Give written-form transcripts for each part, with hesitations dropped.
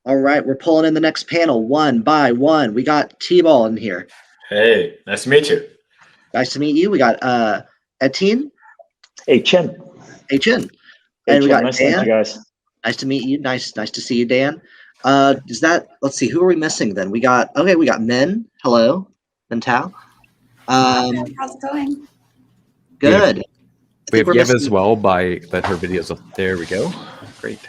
All right, we're pulling in the next panel one by one. We got Thibauld in here. Hey, nice to meet you. Nice to meet you. We got Etiënne. Etiënne. And we got nice Dan. To meet you guys. Nice to meet you. Nice to see you, Dan. Let's see, who are we missing then? We got Min. Hello, Mental. How's it going? Good. We have Yev as well, but her video's up. There we go. Great.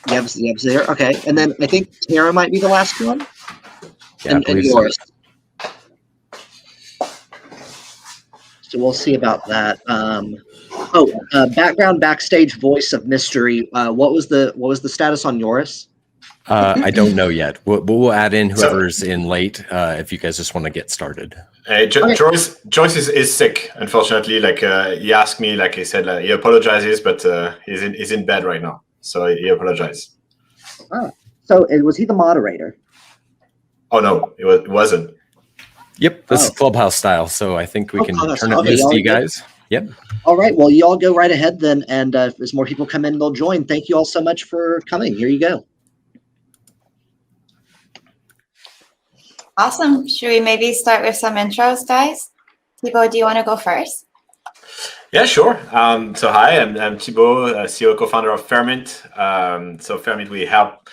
Yev's there. Okay, and then I think Tara might be the last one. Yeah, and Joris. So we'll see about that. Background backstage voice of mystery. What was the status on Joris? I don't know yet. We'll add in whoever's in late if you guys just want to get started. Joris is sick, unfortunately. Like he asked me, like he said, he apologizes, but he's in bed right now, so he apologized. Oh, so was he the moderator? Oh no, it wasn't. Yep, this is Clubhouse style, so I think we can turn it loose to you guys. Yep. All right, well, you all go right ahead then, and as more people come in, they'll join. Thank you all so much for coming. Here you go. Awesome. Should we maybe start with some intros, guys? Thibauld, do you want to go first? Yeah, sure. So hi, I'm Thibauld, CEO co-founder of Fairmint. So Fairmint, we help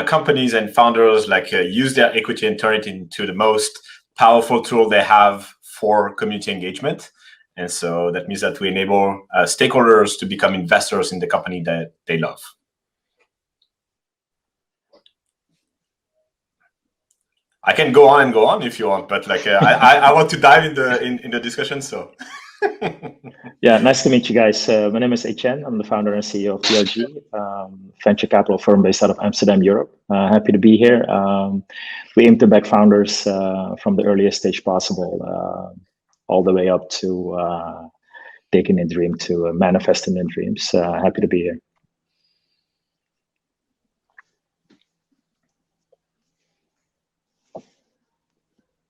companies and founders use their equity and turn it into the most powerful tool they have for community engagement. And so that means that we enable stakeholders to become investors in the company that they love. I can go on if you want, but I want to dive in the discussion. So yeah, nice to meet you guys. My name is Etiënne. I'm the founder and CEO of PLG, venture capital firm based out of Amsterdam, Europe. Happy to be here. We aim to back founders from the earliest stage possible, all the way up to taking a dream to manifesting their dreams. Happy to be here.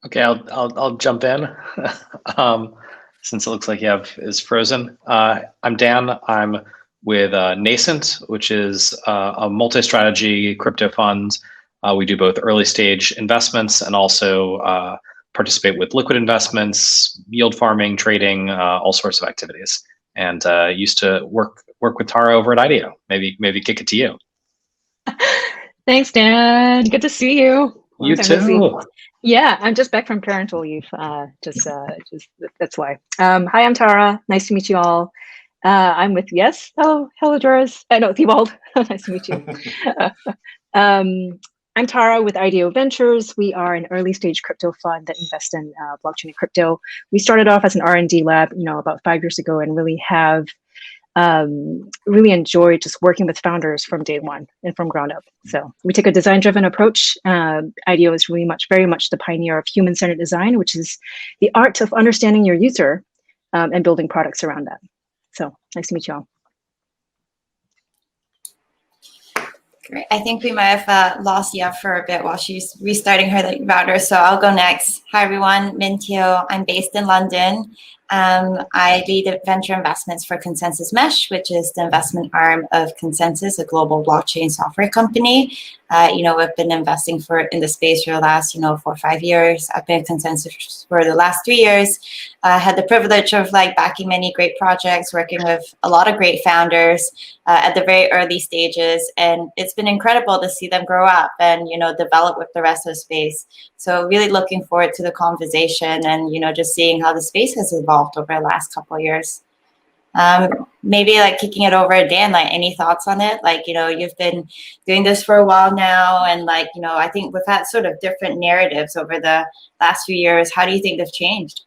Okay, I'll jump in since it looks like Yev is frozen. I'm Dan. I'm with Nascent, which is a multi-strategy crypto fund. We do both early stage investments and also participate with liquid investments, yield farming, trading, all sorts of activities. And used to work with Tara over at Ideo. Maybe kick it to you. Thanks, Dan. Good to see you. You too. Yeah, I'm just back from parental leave. Just that's why. Hi, I'm Tara. Nice to meet you all. I'm with hello, Joris. No, Thibauld. Nice to meet you. I'm Tara with Ideo Ventures. We are an early stage crypto fund that invests in blockchain and crypto. We started off as an R&D lab, about 5 years ago, and really have really enjoyed just working with founders from day one and from ground up. So we take a design-driven approach. Ideo is very much the pioneer of human-centered design, which is the art of understanding your user and building products around that. So nice to meet you all. Great. I think we might have lost Yev for a bit while she's restarting her router, so I'll go next. Hi, everyone. Min Teo. I'm based in London. I lead venture investments for ConsenSys Mesh, which is the investment arm of ConsenSys, a global blockchain software company. We've been investing in the space for the last, 4 or 5 years. I've been at ConsenSys for the last 3 years. I had the privilege of backing many great projects, working with a lot of great founders at the very early stages. And it's been incredible to see them grow up and, develop with the rest of the space. So really looking forward to the conversation and, just seeing how the space has evolved over the last couple of years. Maybe kicking it over to Dan, any thoughts on it? You've been doing this for a while now, and I think we've had sort of different narratives over the last few years. How do you think they've changed?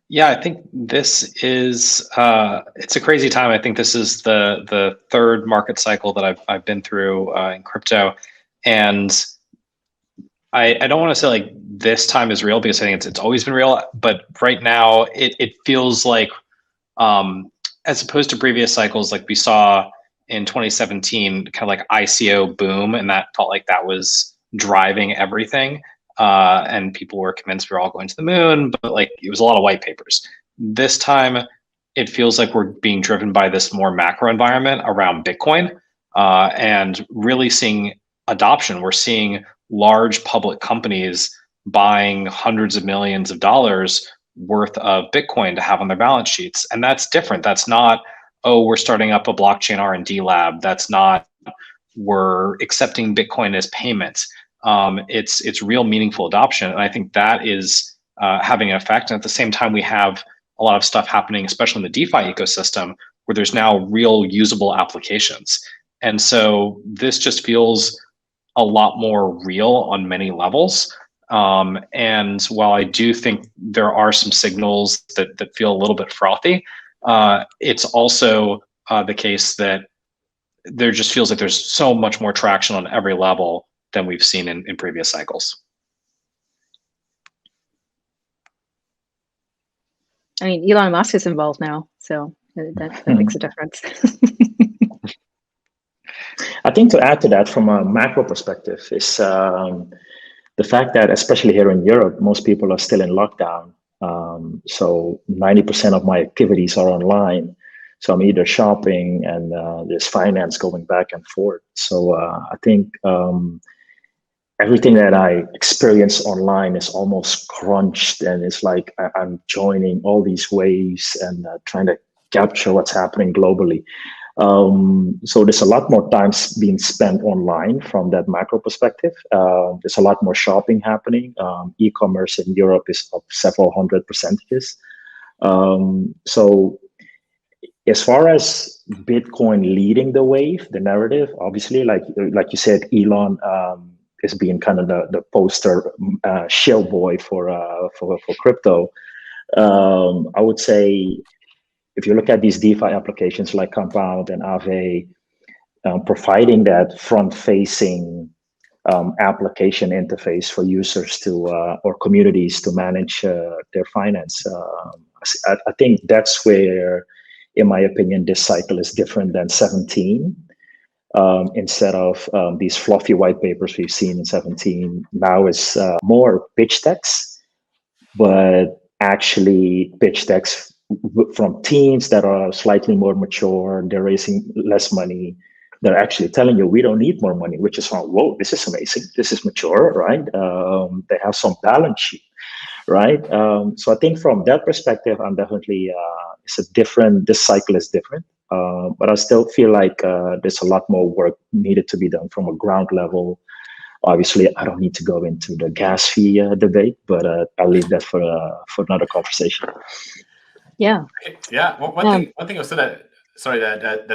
Yeah, I think this is it's a crazy time. I think this is the third market cycle that I've been through in crypto, and I don't want to say this time is real because I think it's always been real, but right now it feels like as opposed to previous cycles like we saw in 2017, kind of ICO boom, and that felt like that was driving everything. And people were convinced we were all going to the moon, but it was a lot of white papers. This time, it feels like we're being driven by this more macro environment around Bitcoin, and really seeing adoption. We're seeing large public companies buying hundreds of millions of dollars worth of Bitcoin to have on their balance sheets. And that's different. That's not, oh, we're starting up a blockchain R&D lab. That's not, we're accepting Bitcoin as payments. It's real meaningful adoption. And I think that is having an effect. And at the same time, we have a lot of stuff happening, especially in the DeFi ecosystem, where there's now real usable applications. And so this just feels a lot more real on many levels. And while I do think there are some signals that feel a little bit frothy, it's also the case that there just feels like there's so much more traction on every level than we've seen in previous cycles. I mean, Elon Musk is involved now, so that makes a difference. I think to add to that from a macro perspective is the fact that, especially here in Europe, most people are still in lockdown. So 90% of my activities are online. So I'm either shopping and there's finance going back and forth. So I think everything that I experience online is almost crunched, and it's like I'm joining all these waves and trying to capture what's happening globally. So there's a lot more time being spent online from that macro perspective. There's a lot more shopping happening. E-commerce in Europe is up several hundred percentages. So as far as Bitcoin leading the wave, the narrative, obviously, like you said, Elon is being kind of the poster shill boy for crypto. I would say, if you look at these DeFi applications like Compound and Aave, providing that front-facing application interface for users to or communities to manage their finance, I think that's where, in my opinion, this cycle is different than 17. Instead of these fluffy white papers we've seen in 17, now it's more pitch decks, but actually pitch decks from teams that are slightly more mature. They're raising less money. They're actually telling you, we don't need more money, which is, whoa, this is amazing. This is mature, right? They have some balance sheet, right? So I think from that perspective, I'm definitely, this cycle is different. But I still feel like there's a lot more work needed to be done from a ground level. Obviously, I don't need to go into the gas fee debate, but I'll leave that for another conversation. Yeah. Yeah. One thing also that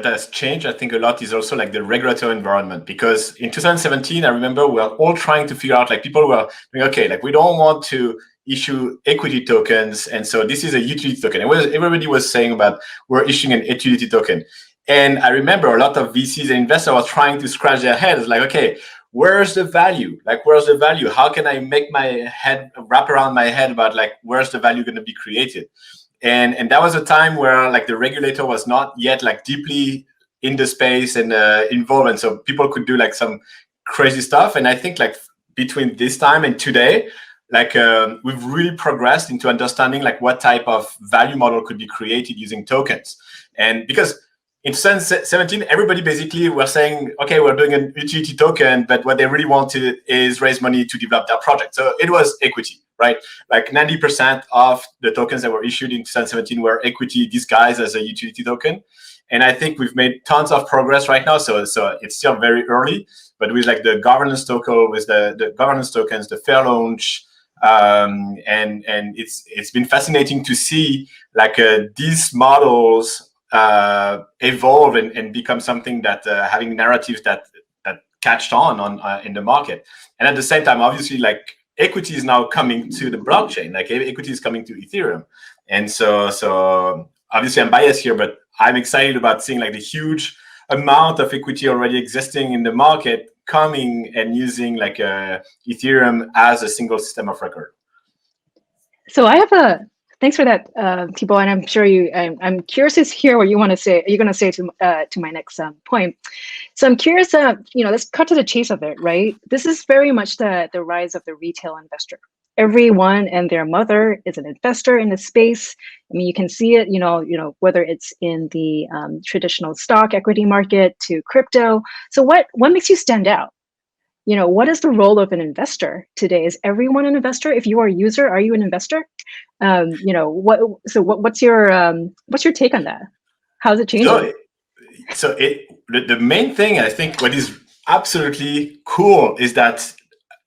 has changed, I think, a lot is also like the regulatory environment. Because in 2017, I remember we were all trying to figure out, like, people were saying, okay, like, we don't want to issue equity tokens, and so this is a utility token. And everybody was saying about we're issuing an utility token. And I remember a lot of VCs and investors were trying to scratch their heads, like, okay, where's the value? Like, where's the value? How can I make my head wrap around my head about, like, where's the value going to be created? And that was a time where, like, the regulator was not yet, like, deeply in the space and involved, and so people could do, like, some crazy stuff. And I think, like, between this time and today, like, we've really progressed into understanding, like, what type of value model could be created using tokens. And because in 2017, everybody basically were saying, okay, we're doing an utility token, but what they really wanted is raise money to develop their project. So it was equity, right? Like 90% of the tokens that were issued in 2017 were equity disguised as a utility token. And I think we've made tons of progress right now. So it's still very early, but with, like, the governance token, with the governance tokens, the fair launch, and it's been fascinating to see, like, these models evolve and become something that having narratives that catched on in the market. And at the same time, obviously, like, equity is now coming to the blockchain, like equity is coming to Ethereum. And so obviously I'm biased here, but I'm excited about seeing, like, the huge amount of equity already existing in the market coming and using, like, Ethereum as a single system of record. So I have thanks for that, Thibauld, and I'm sure I'm curious to hear what you want to say. You're going to say to my next point. So I'm curious. Let's cut to the chase of it, right? This is very much the rise of the retail investor. Everyone and their mother is an investor in the space. I mean, you can see it. Whether it's in the traditional stock equity market to crypto. So what makes you stand out? what is the role of an investor today? Is everyone an investor? If you are a user, are you an investor? What's your take on that? How's it changing? The main thing, I think, what is absolutely cool is that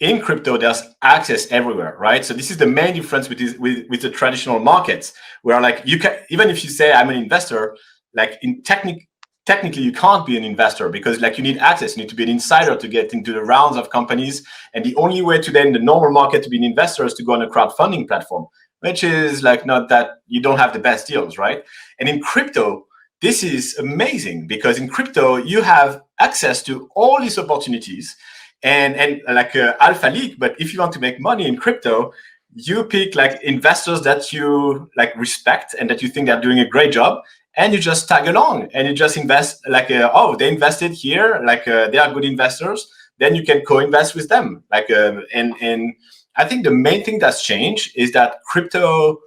in crypto, there's access everywhere, right? So this is the main difference with the traditional markets, where like you can, even if you say I'm an investor, like technically you can't be an investor because like you need access, you need to be an insider to get into the rounds of companies. And the only way today in the normal market to be an investor is to go on a crowdfunding platform, which is like not that you don't have the best deals, right? And in crypto, this is amazing because in crypto, you have access to all these opportunities and like Alpha League. But if you want to make money in crypto, you pick like investors that you like respect and that you think they're doing a great job. And you just tag along and you just invest like, oh, they invested here, like they are good investors. Then you can co-invest with them. Like, and I think the main thing that's changed is that crypto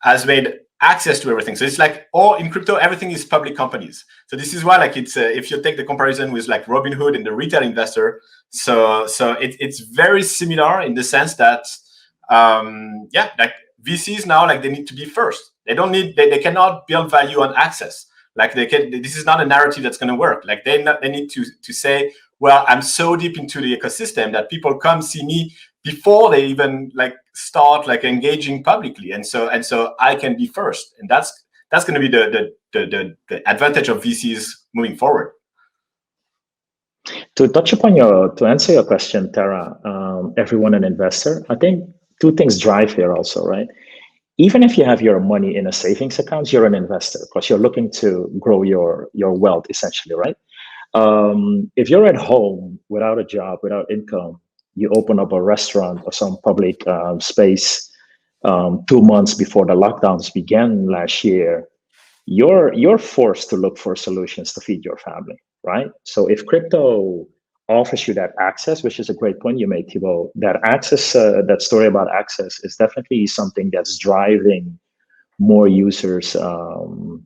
has made access to everything. So it's like, in crypto, everything is public companies. So this is why, like, it's if you take the comparison with like Robinhood and the retail investor, so it's very similar in the sense that, like VCs now, like they need to be first. They cannot build value on access. Like this is not a narrative that's going to work. Like they need to say, well, I'm so deep into the ecosystem that people come see me before they even like start like engaging publicly. And so I can be first. And that's going to be the advantage of VCs moving forward. To touch upon to answer your question, Tara, everyone an investor, I think two things drive here also, right? Even if you have your money in a savings account, you're an investor because you're looking to grow your wealth essentially, right? If you're at home without a job, without income, you open up a restaurant or some public space 2 months before the lockdowns began last year, you're forced to look for solutions to feed your family, right? So if crypto offers you that access, which is a great point you made, Thibauld, that access, that story about access is definitely something that's driving more users to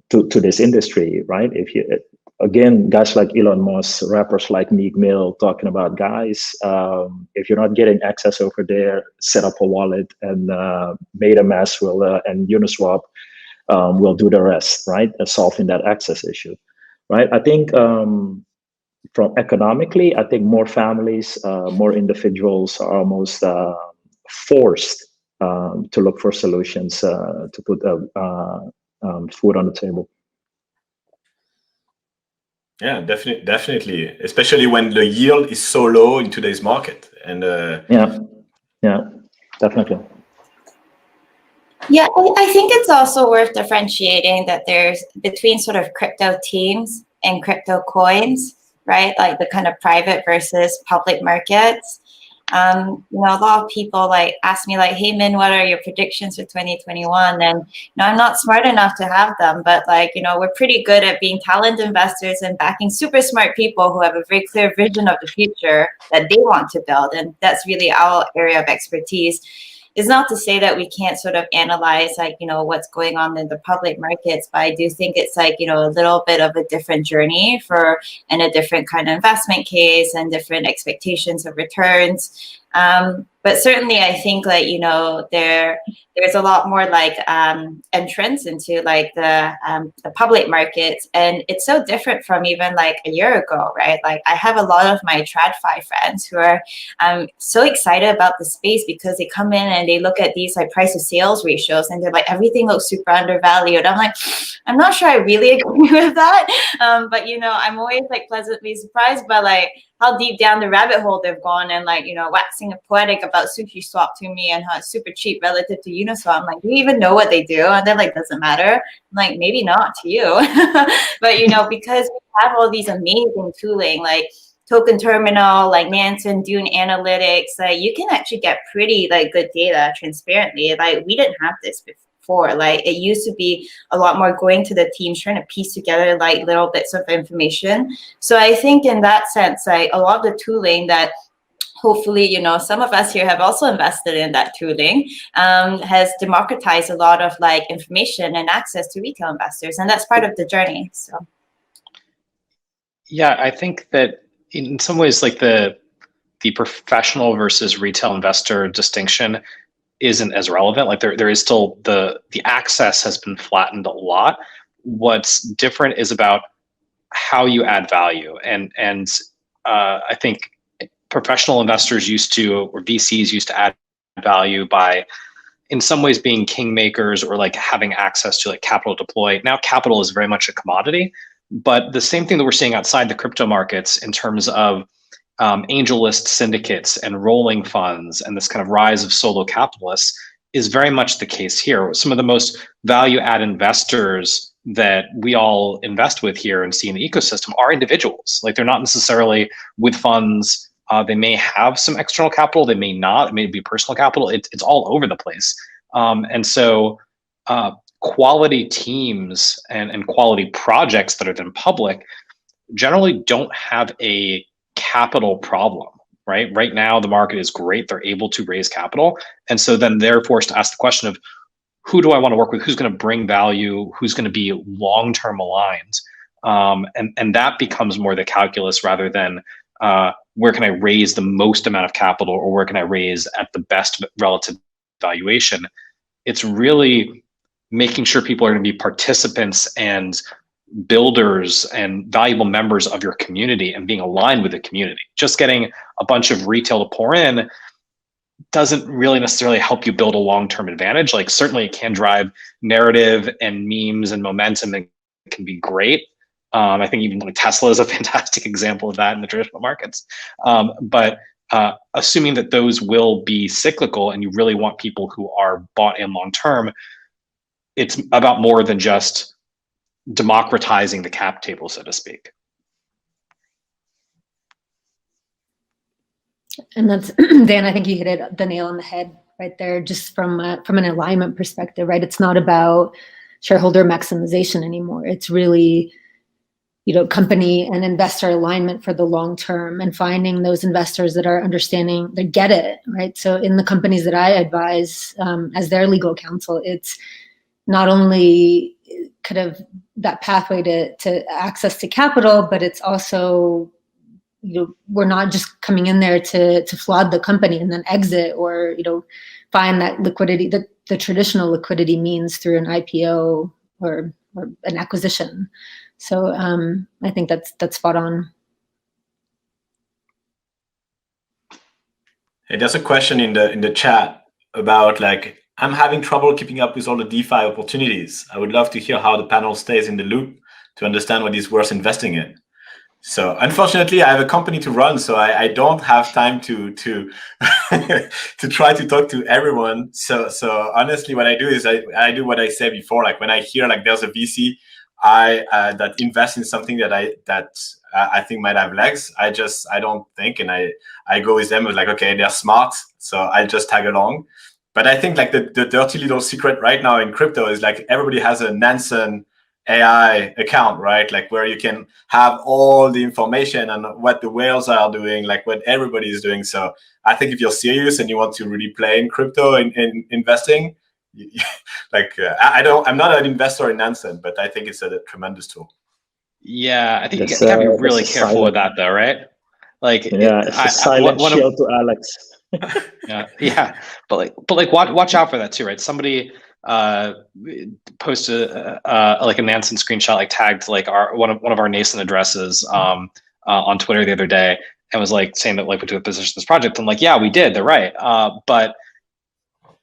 this industry, right? If you, again, guys like Elon Musk, rappers like Meek Mill talking about, guys, if you're not getting access over there, set up a wallet and MetaMask and Uniswap will do the rest, right? Solving that access issue, right? I think from economically, I think more families, more individuals are almost forced to look for solutions to put food on the table. Yeah, definitely, especially when the yield is so low in today's market. And yeah, definitely. Yeah, I think it's also worth differentiating that there's between sort of crypto teams and crypto coins, right? Like the kind of private versus public markets. A lot of people like ask me like, hey, Min, what are your predictions for 2021? And I'm not smart enough to have them, but like, we're pretty good at being talent investors and backing super smart people who have a very clear vision of the future that they want to build. And that's really our area of expertise. It's not to say that we can't sort of analyze like, what's going on in the public markets, but I do think it's like, a little bit of a different journey and a different kind of investment case and different expectations of returns. But certainly I think like, there's a lot more like entrance into like the public markets. And it's so different from even like a year ago, right? Like I have a lot of my TradFi friends who are so excited about the space because they come in and they look at these like price to sales ratios and they're like, everything looks super undervalued. I'm like, I'm not sure I really agree with that. But, I'm always like pleasantly surprised by like how deep down the rabbit hole they've gone and like, waxing poetic about SushiSwap to me and how it's super cheap relative to Uniswap. I'm like, do you even know what they do? And they're like, doesn't matter. I'm like, maybe not to you. But, because we have all these amazing tooling, like Token Terminal, like Nascent, Dune Analytics, like you can actually get pretty like good data transparently. Like we didn't have this before. Like it used to be a lot more going to the teams, trying to piece together like little bits of information. So I think in that sense, like a lot of the tooling that hopefully, some of us here have also invested in that tooling has democratized a lot of like information and access to retail investors. And that's part of the journey. So. Yeah, I think that in some ways, like the professional versus retail investor distinction isn't as relevant. Like there is still the access has been flattened a lot. What's different is about how you add value, and I think professional investors used to, or VCs used to add value by, in some ways, being kingmakers or like having access to like capital deploy. Now capital is very much a commodity, but the same thing that we're seeing outside the crypto markets in terms of angel list syndicates and rolling funds and this kind of rise of solo capitalists is very much the case here. Some of the most value add investors that we all invest with here and see in the ecosystem are individuals. Like they're not necessarily with funds. They may have some external capital, they may not, it may be personal capital. It's all over the place. And so quality teams and quality projects that are then public generally don't have a capital problem, right? Right now, the market is great. They're able to raise capital. And so then they're forced to ask the question of, who do I want to work with? Who's going to bring value? Who's going to be long-term aligned? And that becomes more the calculus rather than where can I raise the most amount of capital, or where can I raise at the best relative valuation? It's really making sure people are going to be participants and builders and valuable members of your community and being aligned with the community. Just getting a bunch of retail to pour in doesn't really necessarily help you build a long-term advantage. Like certainly it can drive narrative and memes and momentum, and it can be great. I think even like Tesla is a fantastic example of that in the traditional markets. But assuming that those will be cyclical and you really want people who are bought in long-term, it's about more than just democratizing the cap table, so to speak. And that's, Dan, I think you hit the nail on the head right there, just from an alignment perspective, right? It's not about shareholder maximization anymore. It's really, company and investor alignment for the long term, and finding those investors that are understanding, that get it, right? So in the companies that I advise as their legal counsel, it's not only kind of that pathway to access to capital, but it's also, we're not just coming in there to flood the company and then exit, or, find that liquidity, the traditional liquidity means through an IPO or an acquisition. So I think that's spot on. Hey, there's a question in the chat about like, I'm having trouble keeping up with all the DeFi opportunities. I would love to hear how the panel stays in the loop to understand what is worth investing in. So unfortunately, I have a company to run, so I don't have time to to try to talk to everyone. So honestly, what I do is I do what I said before. Like when I hear like there's a VC that invests in something that I think might have legs, I don't think, and I go with them with like, okay, they're smart, so I'll just tag along. But I think like the dirty little secret right now in crypto is like everybody has a Nascent AI account, right? Like where you can have all the information on what the whales are doing, like what everybody is doing. So I think if you're serious and you want to really play in crypto and investing, I'm not an investor in Nascent, but I think it's a tremendous tool. Yeah, I think you gotta be really careful with that, though, right? Like, yeah, it's a silent shield to Alex. yeah, but watch out for that too, right? Somebody posted like a Nascent screenshot, like tagged like one of our Nascent addresses on Twitter the other day, and was like saying that like we took a position in this project. I'm like, yeah, we did. They're right, but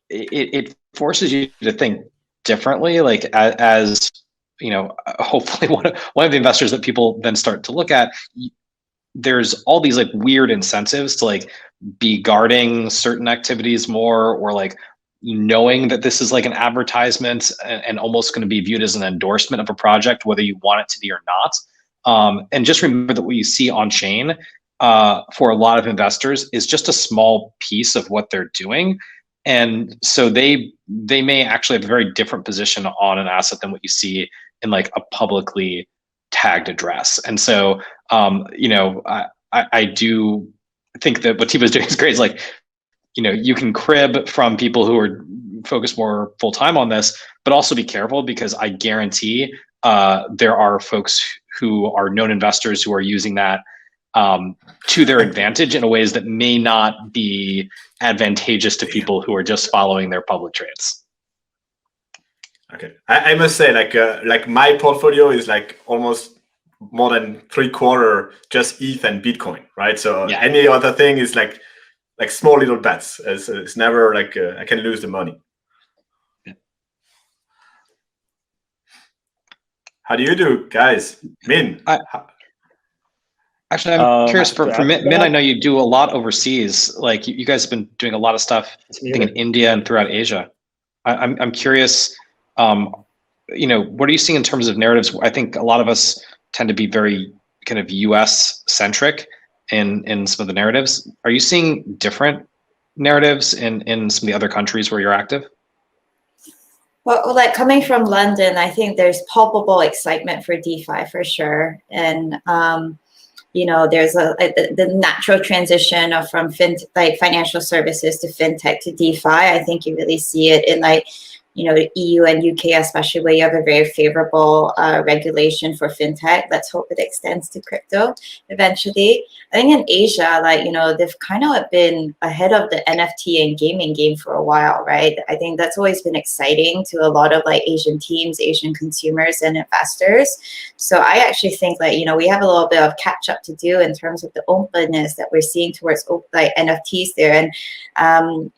it forces you to think differently. Like as hopefully one of the investors that people then start to look at. There's all these like weird incentives to like be guarding certain activities more, or like knowing that this is like an advertisement and almost going to be viewed as an endorsement of a project, whether you want it to be or not. And just remember that what you see on chain for a lot of investors is just a small piece of what they're doing. And so they may actually have a very different position on an asset than what you see in like a publicly tagged address. And so, I do think that what Thibault is doing is great. It's like, you can crib from people who are focused more full time on this, but also be careful, because I guarantee there are folks who are known investors who are using that to their advantage in ways that may not be advantageous to people who are just following their public trades. Okay, I must say, like my portfolio is like almost more than 3/4 just ETH and Bitcoin, right? So Yeah. any other thing is like small little bets. It's never like I can lose the money. How do you do, guys? Min? Actually, I'm curious for Min. Min, I know you do a lot overseas. Like you guys have been doing a lot of stuff, I think, in India and throughout Asia. I'm curious. What are you seeing in terms of narratives? I think a lot of us tend to be very kind of US centric in some of the narratives. Are you seeing different narratives in some of the other countries where you're active? Well, like coming from London, I think there's palpable excitement for DeFi for sure. And, there's the natural transition from financial services to fintech to DeFi. I think you really see it in the EU and UK, especially, where you have a very favorable regulation for fintech. Let's hope it extends to crypto eventually. I think in Asia, they've kind of been ahead of the NFT and gaming game for a while, right? I think that's always been exciting to a lot of Asian teams, Asian consumers and investors. So I actually think we have a little bit of catch up to do in terms of the openness that we're seeing towards NFTs there. And,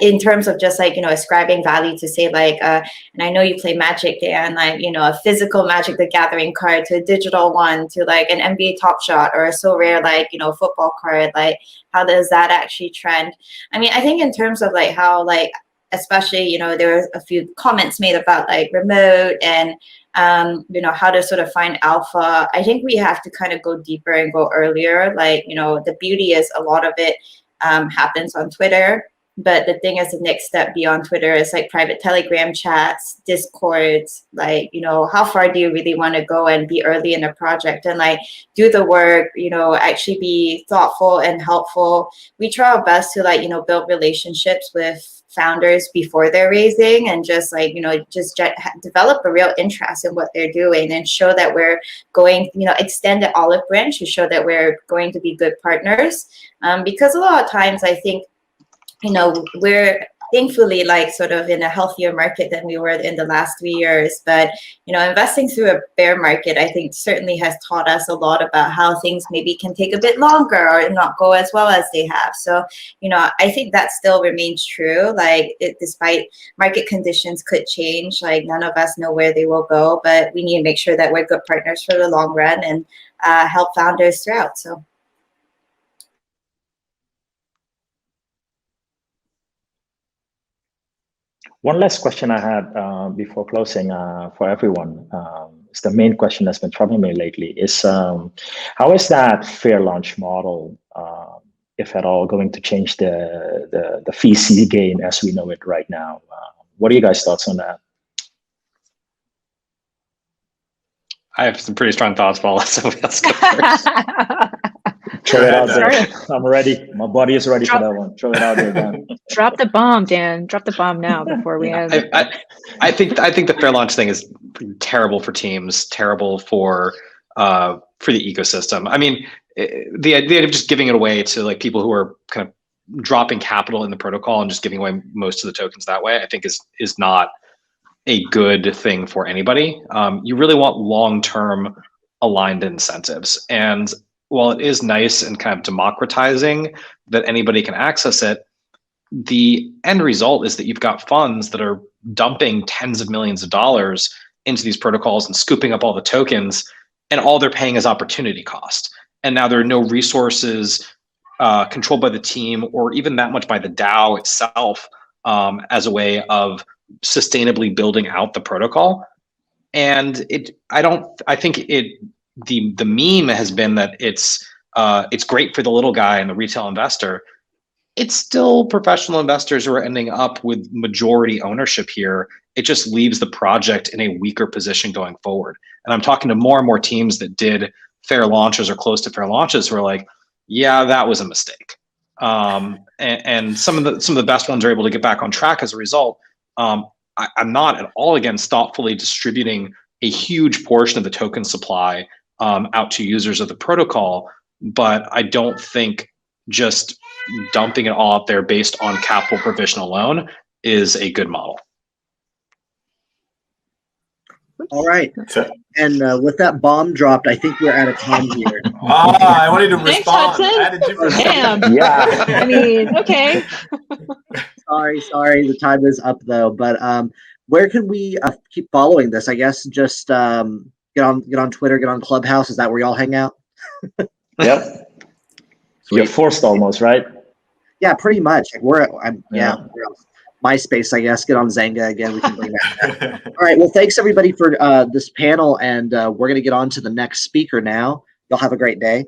in terms of just ascribing value to say and I know you play Magic, Dan, a physical Magic the Gathering card to a digital one to an NBA Top Shot or a so rare football card, how does that actually trend? I mean, I think in terms of how especially there were a few comments made about remote and how to sort of find alpha. I think we have to kind of go deeper and go earlier. The beauty is a lot of it happens on Twitter. But the thing is, the next step beyond Twitter is private Telegram chats, Discords, how far do you really want to go and be early in a project and do the work, actually be thoughtful and helpful. We try our best to build relationships with founders before they're raising and just develop a real interest in what they're doing and show that we're going, extend the olive branch to show that we're going to be good partners. Because a lot of times I think, we're thankfully sort of in a healthier market than we were in the last 3 years. But, investing through a bear market, I think certainly has taught us a lot about how things maybe can take a bit longer or not go as well as they have. So, I think that still remains true. Despite market conditions could change, none of us know where they will go, but we need to make sure that we're good partners for the long run and help founders throughout. So. One last question I had before closing for everyone. It's the main question that's been troubling me lately is how is that fair launch model, if at all, going to change the VC game as we know it right now? What are you guys' thoughts on that? I have some pretty strong thoughts, Paul. So let's go first. Throw it out there. I'm ready. My body is ready for that one. Throw it out there, Dan. Drop the bomb, Dan. Drop the bomb now before we end. I think the fair launch thing is terrible for teams, terrible for the ecosystem. I mean, the idea of just giving it away to people who are kind of dropping capital in the protocol and just giving away most of the tokens that way, I think is not a good thing for anybody. You really want long-term aligned incentives. And while it is nice and kind of democratizing that anybody can access it, the end result is that you've got funds that are dumping tens of millions of dollars into these protocols and scooping up all the tokens, and all they're paying is opportunity cost. And now there are no resources controlled by the team or even that much by the DAO itself as a way of sustainably building out the protocol. And I think the meme has been that it's great for the little guy and the retail investor. It's still professional investors who are ending up with majority ownership here. It just leaves the project in a weaker position going forward. And I'm talking to more and more teams that did fair launches or close to fair launches who are like, yeah, that was a mistake. And some of the best ones are able to get back on track as a result. I'm not at all against thoughtfully distributing a huge portion of the token supply out to users of the protocol. But I don't think just dumping it all out there based on capital provision alone is a good model. All right. And with that bomb dropped, I think we're out of time here. I wanted to Thanks, respond. Hudson. I had a different Damn. Yeah. I mean, okay. Sorry, the time is up though. But where can we keep following this? I guess just get on Twitter, get on Clubhouse. Is that where y'all hang out? Yep. You're forced almost, right? Yeah, pretty much. Like we're on MySpace, I guess. Get on Zanga again. We can bring that back. All right. Well, thanks everybody for this panel, and we're gonna get on to the next speaker now. Y'all have a great day.